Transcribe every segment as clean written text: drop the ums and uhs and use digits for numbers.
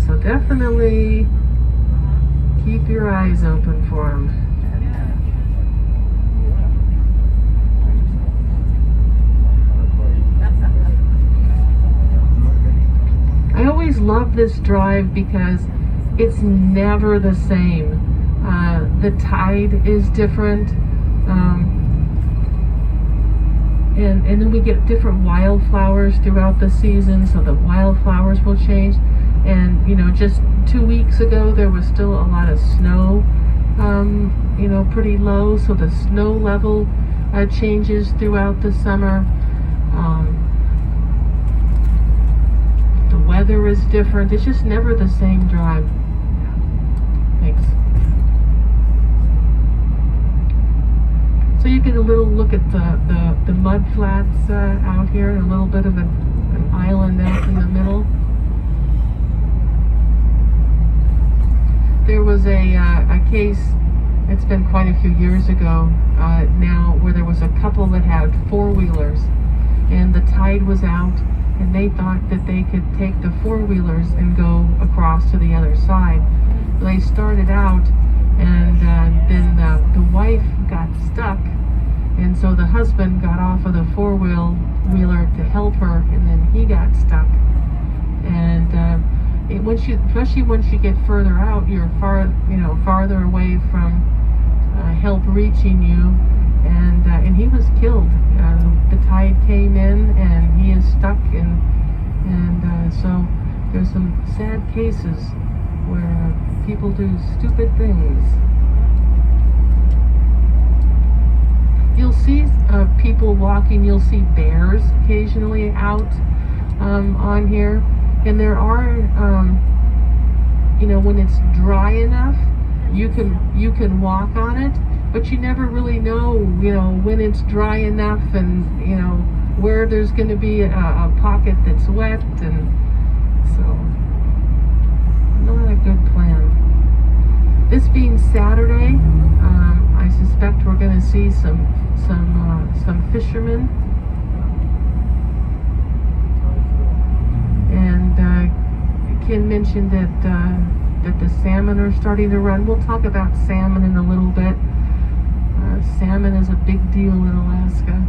So definitely keep your eyes open for them. I always love this drive because it's never the same. The tide is different. And then we get different wildflowers throughout the season, so the wildflowers will change. And just 2 weeks ago there was still a lot of snow, pretty low, so the snow level changes throughout the summer. The weather is different. It's just never the same drive. Thanks. So you get a little look at the mud flats out here, and a little bit of an island out in the middle. There was a case, it's been quite a few years ago now, where there was a couple that had four-wheelers, and the tide was out, and they thought that they could take the four-wheelers and go across to the other side. They started out, and then the wife got stuck, and so the husband got off of the four-wheeler to help her, and then he got stuck. And especially once you get further out, you're farther away from help reaching you, and he was killed. The tide came in, and he is stuck, and so there's some sad cases where people do stupid things. You'll see people walking. You'll see bears occasionally out on here, and there are, when it's dry enough, you can walk on it, but you never really know, when it's dry enough, and where there's going to be a pocket that's wet, and so not a good plan. This being Saturday, I suspect we're going to see some fishermen, and Ken mentioned that the salmon are starting to run. We'll talk about salmon in a little bit. Salmon is a big deal in Alaska.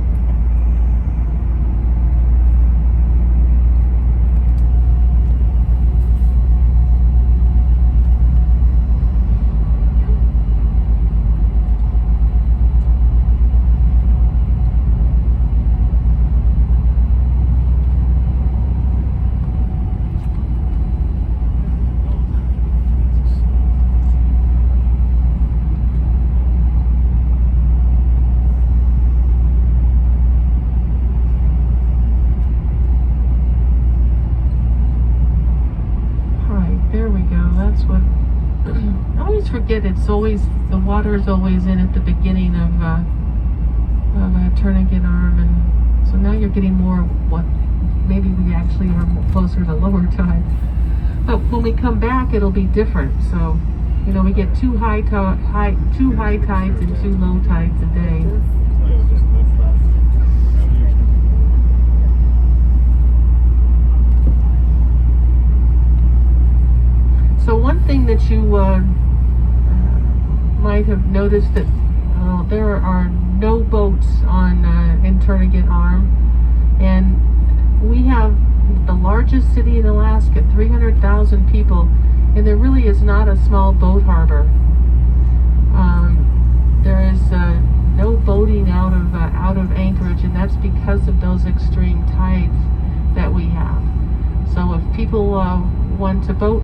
Forget it's always, the water is always in at the beginning of Turnagain Arm, and so now you're getting more what maybe we actually are closer to lower tide, but when we come back it'll be different. So we get two high tides and two low tides a day. So one thing that you might have noticed that there are no boats on in Turnagain Arm, and we have the largest city in Alaska, 300,000 people, and there really is not a small boat harbor. There is no boating out of Anchorage, and that's because of those extreme tides that we have. So if people want to boat